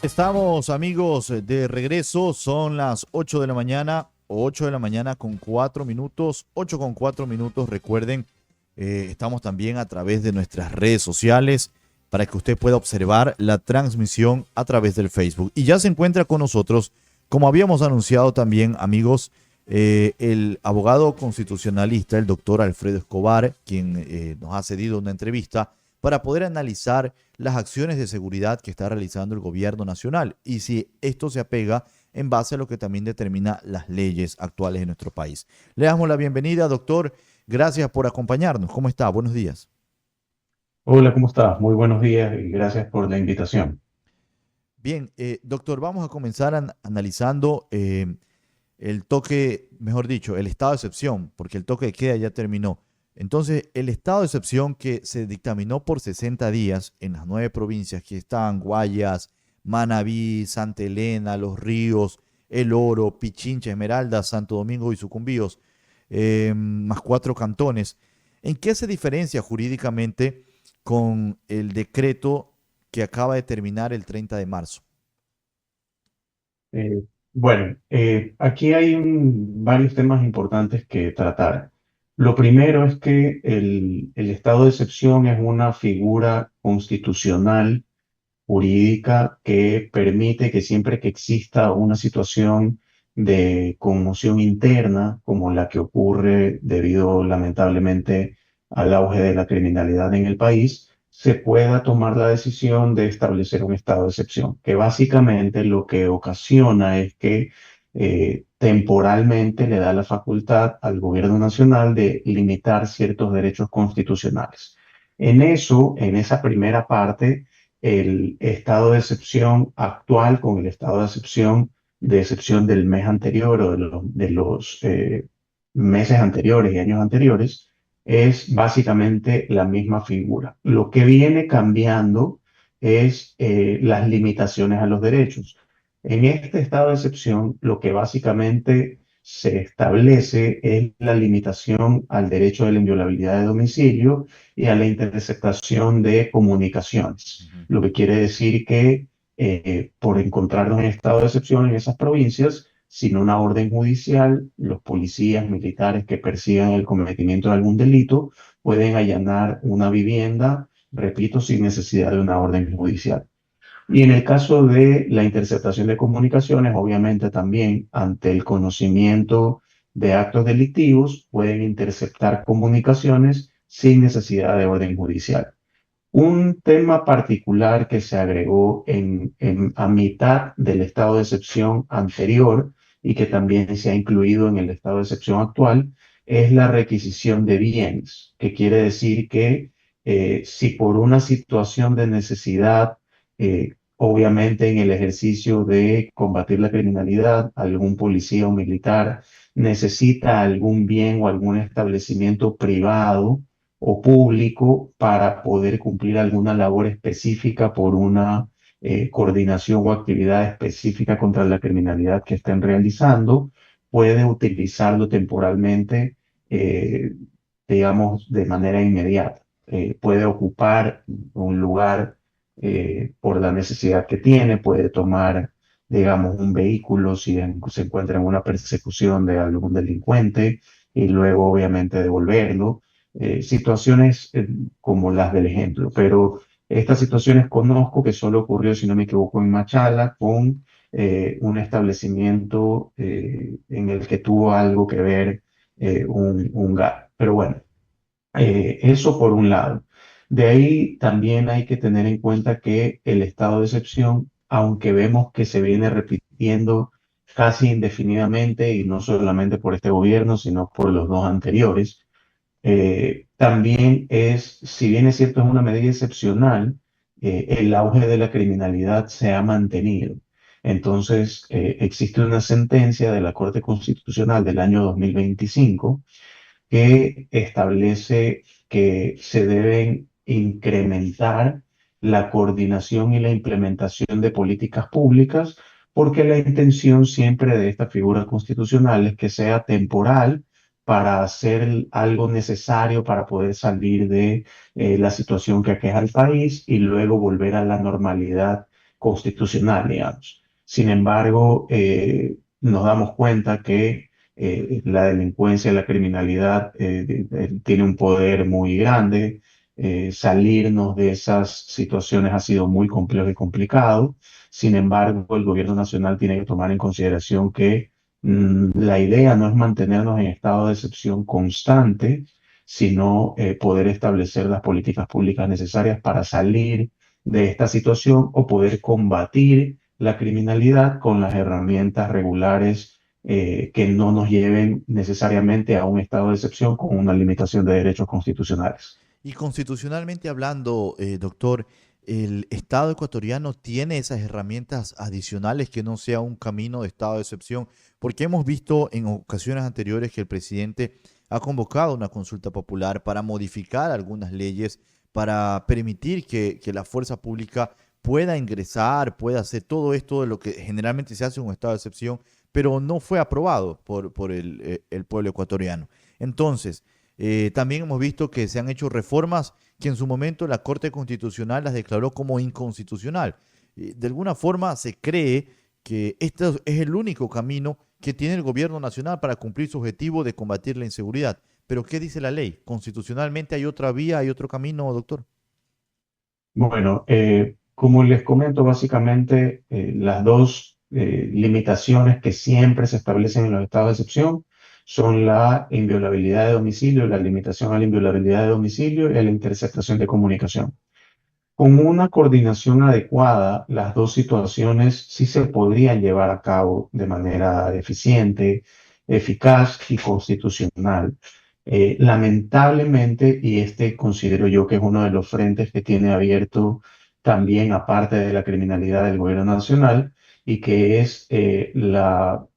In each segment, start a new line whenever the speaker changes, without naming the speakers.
Estamos, amigos, de regreso. Son las 8 de la mañana, 8 de la mañana con 4 minutos, 8 con 4 minutos. Recuerden, estamos también a través de nuestras redes sociales para que usted pueda observar la transmisión a través del Facebook. Y ya se encuentra con nosotros, como habíamos anunciado también, amigos, el abogado constitucionalista, el doctor Alfredo Escobar, quien nos ha cedido una entrevista para poder analizar las acciones de seguridad que está realizando el gobierno nacional y si esto se apega en base a lo que también determina las leyes actuales de nuestro país. Le damos la bienvenida, doctor. Gracias por acompañarnos. ¿Cómo está? Buenos días.
Hola, ¿cómo estás? Muy buenos días y gracias por la invitación.
Bien, doctor, vamos a comenzar analizando el toque, mejor dicho, el estado de excepción, porque el toque de queda ya terminó. Entonces, el estado de excepción que se dictaminó por 60 días en las 9 provincias que están Guayas, Manabí, Santa Elena, Los Ríos, El Oro, Pichincha, Esmeralda, Santo Domingo y Sucumbíos, más 4 cantones. ¿En qué se diferencia jurídicamente con el decreto que acaba de terminar el 30 de marzo?
Eh, Aquí hay varios temas importantes que tratar. Lo primero es que el estado de excepción es una figura constitucional jurídica que permite que siempre que exista una situación de conmoción interna, como la que ocurre debido lamentablemente al auge de la criminalidad en el país, se pueda tomar la decisión de establecer un estado de excepción, que básicamente lo que ocasiona es que temporalmente le da la facultad al gobierno nacional de limitar ciertos derechos constitucionales. En esa primera parte, el estado de excepción actual con el estado de excepción del mes anterior o de los meses anteriores y años anteriores, es básicamente la misma figura. Lo que viene cambiando es las limitaciones a los derechos. En este estado de excepción, lo que básicamente se establece es la limitación al derecho de la inviolabilidad de domicilio y a la interceptación de comunicaciones,
Ujú.
lo que quiere decir que por encontrarnos en estado de excepción en esas provincias, sin una orden judicial, los policías militares que persigan el cometimiento de algún delito pueden allanar una vivienda, repito, sin necesidad de una orden judicial. Y en el caso de la interceptación de comunicaciones, obviamente también ante el conocimiento de actos delictivos, pueden interceptar comunicaciones sin necesidad de orden judicial. Un tema particular que se agregó a mitad del estado de excepción anterior y que también se ha incluido en el estado de excepción actual es la requisición de bienes, que quiere decir que si por una situación de necesidad, obviamente en el ejercicio de combatir la criminalidad, algún policía o militar necesita algún bien o algún establecimiento privado, o público para poder cumplir alguna labor específica por una coordinación o actividad específica contra la criminalidad que estén realizando, puede utilizarlo temporalmente, eh, digamos, de manera inmediata. Puede ocupar un lugar por la necesidad que tiene, puede tomar, digamos, un vehículo si se encuentra en una persecución de algún delincuente y luego obviamente devolverlo, situaciones como las del ejemplo, pero estas situaciones conozco que solo ocurrió, si no me equivoco, en Machala con un establecimiento en el que tuvo algo que ver un GAR. Pero bueno, eso por un lado. De ahí también hay que tener en cuenta que el estado de excepción, aunque vemos que se viene repitiendo casi indefinidamente, y no solamente por este gobierno, sino por los dos anteriores, también es, si bien es cierto, es una medida excepcional, el auge de la criminalidad se ha mantenido. Entonces, existe una sentencia de la Corte Constitucional del año 2025 que establece que se deben incrementar la coordinación y la implementación de políticas públicas, porque la intención siempre de esta figura constitucional es que sea temporal, para hacer algo necesario para poder salir de la situación que aqueja al país y luego volver a la normalidad constitucional, digamos. Sin embargo, nos damos cuenta que la delincuencia, la criminalidad tiene un poder muy grande. Salirnos de esas situaciones ha sido muy complejo y complicado. Sin embargo, el gobierno nacional tiene que tomar en consideración que la idea no es mantenernos en estado de excepción constante, sino poder establecer las políticas públicas necesarias para salir de esta situación o poder combatir la criminalidad con las herramientas regulares que no nos lleven necesariamente a un estado de excepción con una limitación de derechos constitucionales.
Y constitucionalmente hablando, doctor, ¿el Estado ecuatoriano tiene esas herramientas adicionales que no sea un camino de estado de excepción? Porque hemos visto en ocasiones anteriores que el presidente ha convocado una consulta popular para modificar algunas leyes, para permitir que la fuerza pública pueda ingresar, pueda hacer todo esto de lo que generalmente se hace en un estado de excepción, pero no fue aprobado por el pueblo ecuatoriano. Entonces, también hemos visto que se han hecho reformas que en su momento la Corte Constitucional las declaró como inconstitucional. De alguna forma se cree que este es el único camino que tiene el gobierno nacional para cumplir su objetivo de combatir la inseguridad. Pero ¿qué dice la ley? ¿Constitucionalmente hay otra vía, hay otro camino, doctor?
Bueno, como les comento, básicamente las dos limitaciones que siempre se establecen en los estados de excepción son la inviolabilidad de domicilio, la limitación a la inviolabilidad de domicilio y la interceptación de comunicación. Con una coordinación adecuada, las dos situaciones sí se podrían llevar a cabo de manera eficiente, eficaz y constitucional. Lamentablemente, y este considero yo que es uno de los frentes que tiene abierto también, aparte de la criminalidad del gobierno nacional, y que es la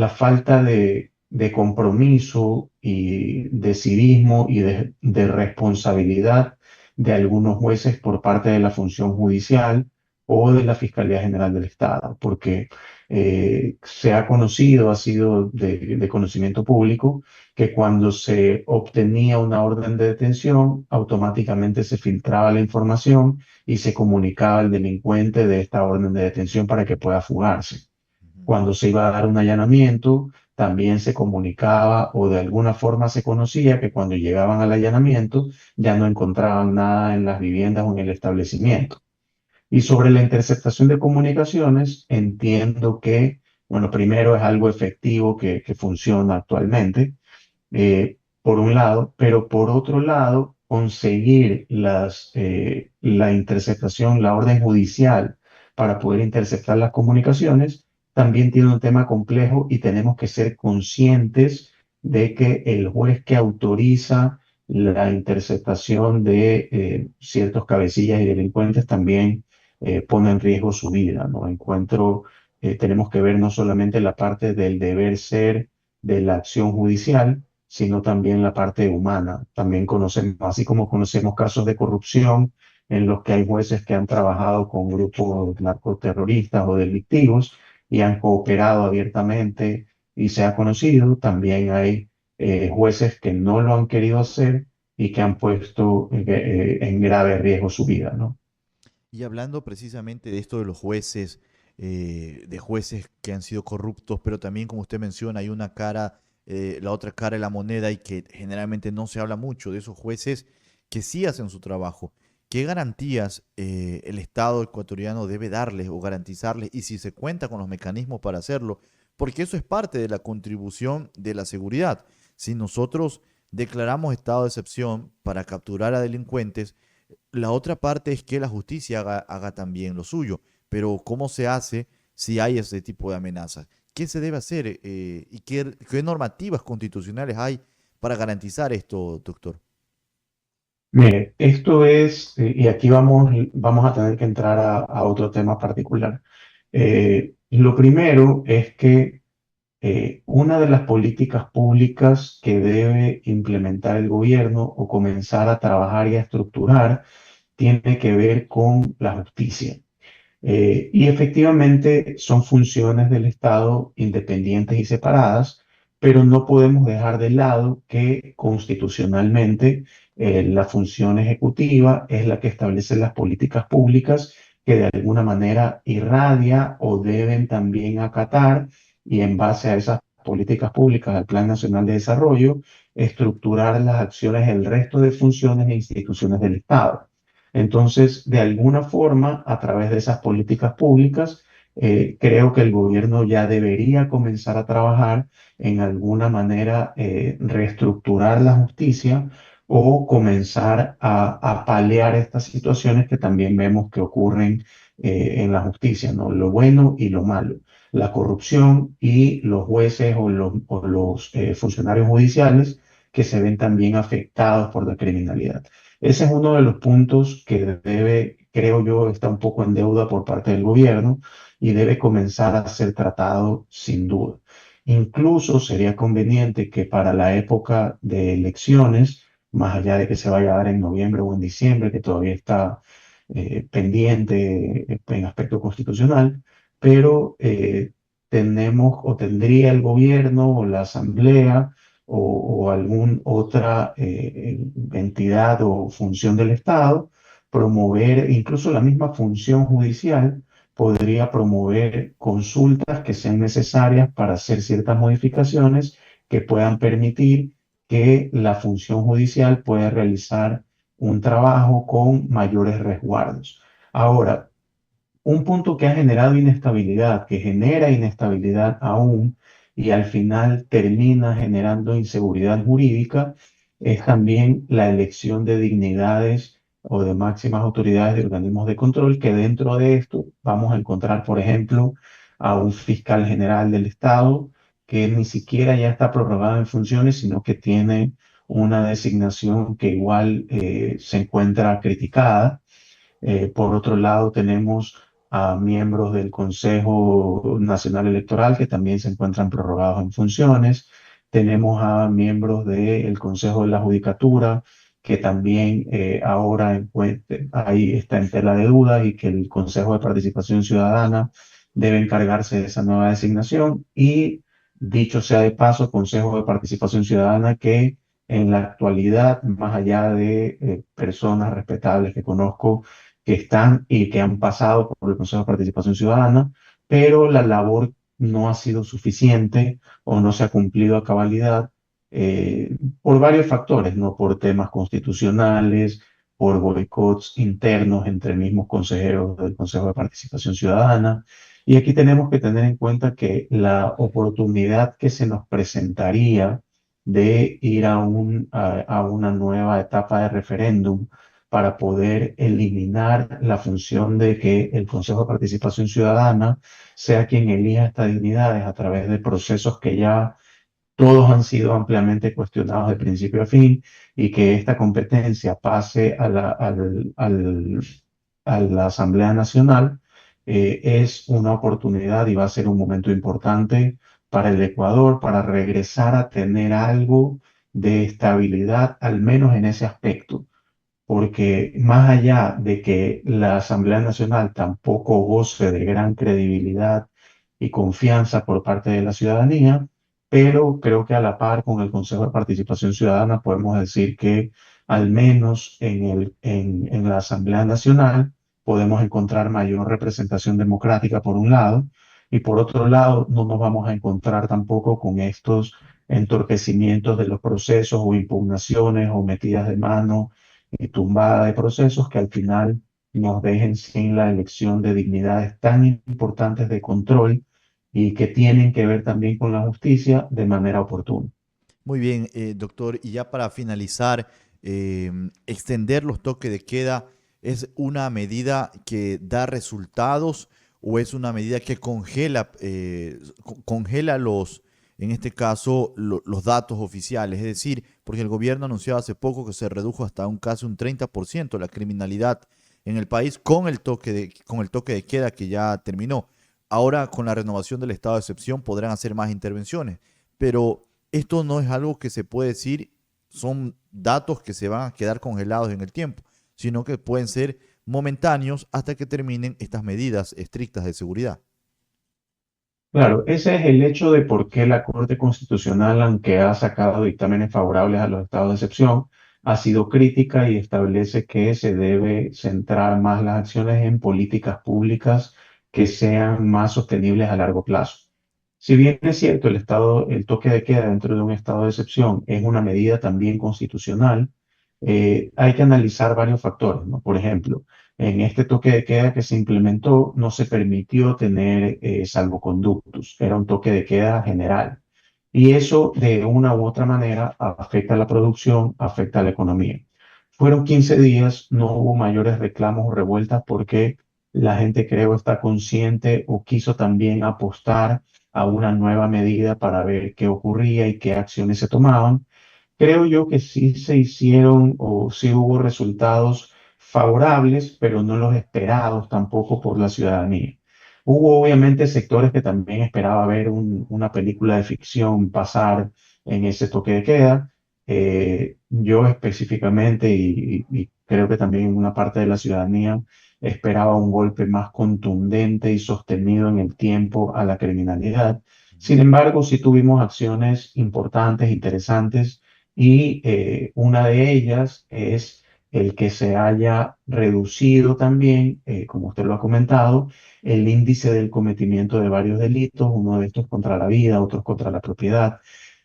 falta de compromiso y de civismo y de responsabilidad de algunos jueces por parte de la función judicial o de la Fiscalía General del Estado, porque se ha conocido, ha sido de conocimiento público, que cuando se obtenía una orden de detención, automáticamente se filtraba la información y se comunicaba al delincuente de esta orden de detención para que pueda fugarse.
Ujú.
Cuando se iba a dar un allanamiento, también se comunicaba o de alguna forma se conocía que cuando llegaban al allanamiento ya no encontraban nada en las viviendas o en el establecimiento. Y sobre la interceptación de comunicaciones, entiendo que, bueno, primero es algo efectivo que funciona actualmente, por un lado, pero por otro lado, conseguir la interceptación, la orden judicial para poder interceptar las comunicaciones, también tiene un tema complejo y tenemos que ser conscientes de que el juez que autoriza la interceptación de ciertos cabecillas y delincuentes también pone en riesgo su vida, ¿no? Tenemos que ver no solamente la parte del deber ser de la acción judicial, sino también la parte humana. También conocemos, así como conocemos casos de corrupción en los que hay jueces que han trabajado con grupos narcoterroristas o delictivos y han cooperado abiertamente y se ha conocido, también hay jueces que no lo han querido hacer y que han puesto en grave riesgo su vida, ¿no?
Y hablando precisamente de esto de los jueces, de jueces que han sido corruptos, pero también como usted menciona, hay una cara, la otra cara de la moneda y que generalmente no se habla mucho de esos jueces que sí hacen su trabajo. ¿Qué garantías el Estado ecuatoriano debe darles o garantizarles y si se cuenta con los mecanismos para hacerlo? Porque eso es parte de la contribución de la seguridad. Si nosotros declaramos estado de excepción para capturar a delincuentes, la otra parte es que la justicia haga también lo suyo, pero ¿cómo se hace si hay ese tipo de amenazas? ¿Qué se debe hacer y qué normativas constitucionales hay para garantizar esto, doctor?
Mire, esto es, y aquí vamos a tener que entrar a otro tema particular. Lo primero es que una de las políticas públicas que debe implementar el gobierno o comenzar a trabajar y a estructurar tiene que ver con la justicia. Y efectivamente son funciones del Estado independientes y separadas, pero no podemos dejar de lado que constitucionalmente la función ejecutiva es la que establece las políticas públicas que de alguna manera irradia o deben también acatar y en base a esas políticas públicas del Plan Nacional de Desarrollo, estructurar las acciones del resto de funciones e instituciones del Estado. Entonces, de alguna forma, a través de esas políticas públicas, creo que el gobierno ya debería comenzar a trabajar en alguna manera reestructurar la justicia o comenzar a paliar estas situaciones que también vemos que ocurren en la justicia, ¿no? Lo bueno y lo malo, la corrupción y los jueces o los funcionarios judiciales que se ven también afectados por la criminalidad. Ese es uno de los puntos que debe, creo yo, está un poco en deuda por parte del gobierno y debe comenzar a ser tratado sin duda. Incluso sería conveniente que para la época de elecciones, más allá de que se vaya a dar en noviembre o en diciembre, que todavía está pendiente en aspecto constitucional, pero tenemos o tendría el gobierno o la asamblea o alguna otra entidad o función del Estado promover, incluso la misma función judicial, podría promover consultas que sean necesarias para hacer ciertas modificaciones que puedan permitir que la función judicial pueda realizar un trabajo con mayores resguardos. Ahora, un punto que ha generado inestabilidad, que genera inestabilidad aún y al final termina generando inseguridad jurídica, es también la elección de dignidades o de máximas autoridades de organismos de control, que dentro de esto vamos a encontrar, por ejemplo, a un fiscal general del Estado que ni siquiera ya está prorrogado en funciones, sino que tiene una designación que igual se encuentra criticada. Por otro lado, tenemos a miembros del Consejo Nacional Electoral que también se encuentran prorrogados en funciones. Tenemos a miembros del Consejo de la Judicatura que también ahora ahí está en tela de dudas y que el Consejo de Participación Ciudadana debe encargarse de esa nueva designación. Y dicho sea de paso, Consejo de Participación Ciudadana que en la actualidad, más allá de personas respetables que conozco, que están y que han pasado por el Consejo de Participación Ciudadana, pero la labor no ha sido suficiente o no se ha cumplido a cabalidad por varios factores, ¿no? Por temas constitucionales, por boicots internos entre mismos consejeros del Consejo de Participación Ciudadana. Y aquí tenemos que tener en cuenta que la oportunidad que se nos presentaría de ir a una nueva etapa de referéndum para poder eliminar la función de que el Consejo de Participación Ciudadana sea quien elija estas dignidades a través de procesos que ya todos han sido ampliamente cuestionados de principio a fin y que esta competencia pase a la Asamblea Nacional, es una oportunidad y va a ser un momento importante para el Ecuador para regresar a tener algo de estabilidad, al menos en ese aspecto porque más allá de que la Asamblea Nacional tampoco goce de gran credibilidad y confianza por parte de la ciudadanía, pero creo que a la par con el Consejo de Participación Ciudadana podemos decir que al menos en la Asamblea Nacional podemos encontrar mayor representación democrática por un lado y por otro lado no nos vamos a encontrar tampoco con estos entorpecimientos de los procesos o impugnaciones o metidas de mano y tumbada de procesos que al final nos dejen sin la elección de dignidades tan importantes de control y que tienen que ver también con la justicia de manera oportuna.
Muy bien, doctor. Y ya para finalizar, extender los toques de queda es una medida que da resultados o es una medida que congela en este caso, los datos oficiales. Es decir, porque el gobierno anunció hace poco que se redujo hasta casi un 30% la criminalidad en el país con el toque de queda que ya terminó. Ahora, con la renovación del estado de excepción, podrán hacer más intervenciones, pero esto no es algo que se puede decir, son datos que se van a quedar congelados en el tiempo, sino que pueden ser momentáneos hasta que terminen estas medidas estrictas de seguridad.
Claro, ese es el hecho de por qué la Corte Constitucional, aunque ha sacado dictámenes favorables a los estados de excepción, ha sido crítica y establece que se debe centrar más las acciones en políticas públicas que sean más sostenibles a largo plazo. Si bien es cierto, el toque de queda dentro de un estado de excepción es una medida también constitucional, hay que analizar varios factores, ¿no? Por ejemplo, en este toque de queda que se implementó, no se permitió tener salvoconductos, era un toque de queda general. Y eso de una u otra manera afecta a la producción, afecta a la economía. Fueron 15 días, no hubo mayores reclamos o revueltas porque la gente creo está consciente o quiso también apostar a una nueva medida para ver qué ocurría y qué acciones se tomaban. Creo yo que sí se hicieron o sí hubo resultados favorables, pero no los esperados tampoco por la ciudadanía. Hubo obviamente sectores que también esperaba ver una película de ficción pasar en ese toque de queda. Yo específicamente y creo que también una parte de la ciudadanía esperaba un golpe más contundente y sostenido en el tiempo a la criminalidad. Sin embargo, sí tuvimos acciones importantes, interesantes y una de ellas es el que se haya reducido también, como usted lo ha comentado, el índice del cometimiento de varios delitos, uno de estos contra la vida, otros contra la propiedad,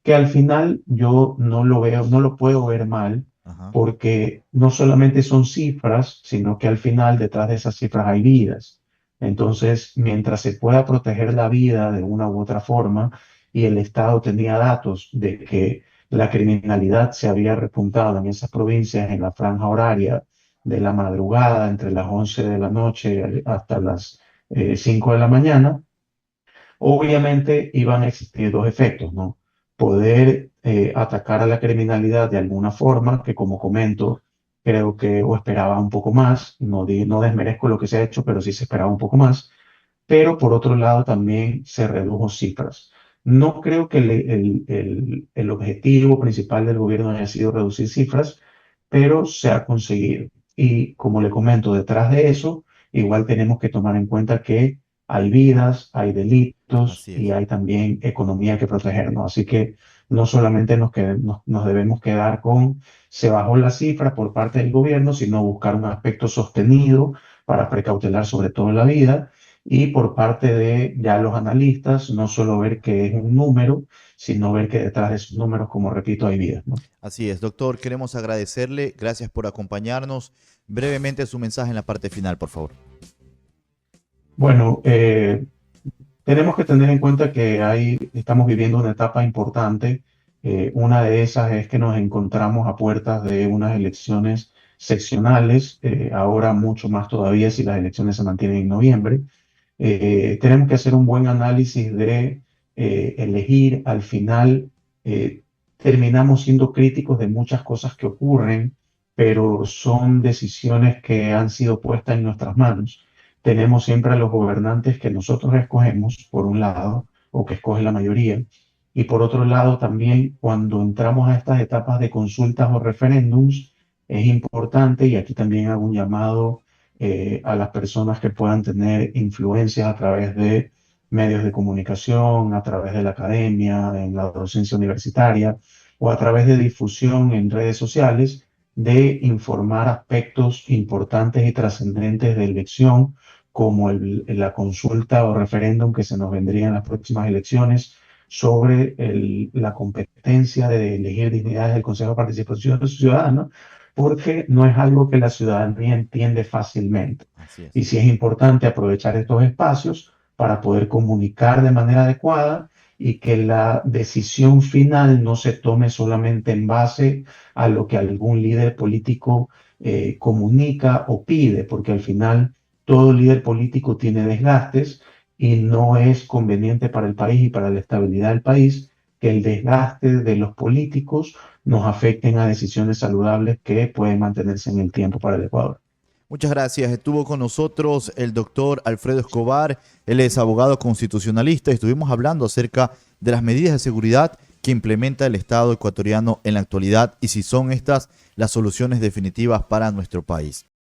que al final yo no lo veo, no lo puedo ver mal,
Ajá.
porque no solamente son cifras, sino que al final detrás de esas cifras hay vidas. Entonces, mientras se pueda proteger la vida de una u otra forma, y el Estado tenía datos de que la criminalidad se había repuntado en esas provincias en la franja horaria de la madrugada, entre las 11 de la noche hasta las 5 de la mañana, obviamente iban a existir dos efectos, ¿no? Poder atacar a la criminalidad de alguna forma, que como comento, creo que o esperaba un poco más, no desmerezco lo que se ha hecho, pero sí se esperaba un poco más, pero por otro lado también se redujo cifras. No creo que el objetivo principal del gobierno haya sido reducir cifras, pero se ha conseguido. Y como le comento, detrás de eso, igual tenemos que tomar en cuenta que hay vidas, hay delitos
Así
y
es.
hay también economía que protegernos. Así que no solamente nos debemos quedar con se bajó la cifra por parte del gobierno, sino buscar un aspecto sostenido para precautelar sobre todo la vida y por parte de ya los analistas, no solo ver que es un número, sino ver que detrás de esos números, como repito, hay vidas, ¿no?
Así es, doctor. Queremos agradecerle. Gracias por acompañarnos. Brevemente su mensaje en la parte final, por favor.
Bueno, tenemos que tener en cuenta que estamos viviendo una etapa importante. Una de esas es que nos encontramos a puertas de unas elecciones seccionales, ahora mucho más todavía si las elecciones se mantienen en noviembre. Tenemos que hacer un buen análisis de elegir. Al final, terminamos siendo críticos de muchas cosas que ocurren, pero son decisiones que han sido puestas en nuestras manos. Tenemos siempre a los gobernantes que nosotros escogemos, por un lado, o que escoge la mayoría, y por otro lado también cuando entramos a estas etapas de consultas o referéndums, es importante, y aquí también hago un llamado a las personas que puedan tener influencias a través de medios de comunicación, a través de la academia, en la docencia universitaria o a través de difusión en redes sociales, de informar aspectos importantes y trascendentes de elección, como la consulta o referéndum que se nos vendría en las próximas elecciones sobre la competencia de elegir dignidades del Consejo de Participación Ciudadana, porque no es algo que la ciudadanía entiende fácilmente.
Así es.
Y sí es importante aprovechar estos espacios para poder comunicar de manera adecuada y que la decisión final no se tome solamente en base a lo que algún líder político comunica o pide, porque al final todo líder político tiene desgastes y no es conveniente para el país y para la estabilidad del país que el desgaste de los políticos nos afecten a decisiones saludables que pueden mantenerse en el tiempo para el Ecuador.
Muchas gracias. Estuvo con nosotros el doctor Alfredo Escobar. Él es abogado constitucionalista. Estuvimos hablando acerca de las medidas de seguridad que implementa el Estado ecuatoriano en la actualidad y si son estas las soluciones definitivas para nuestro país.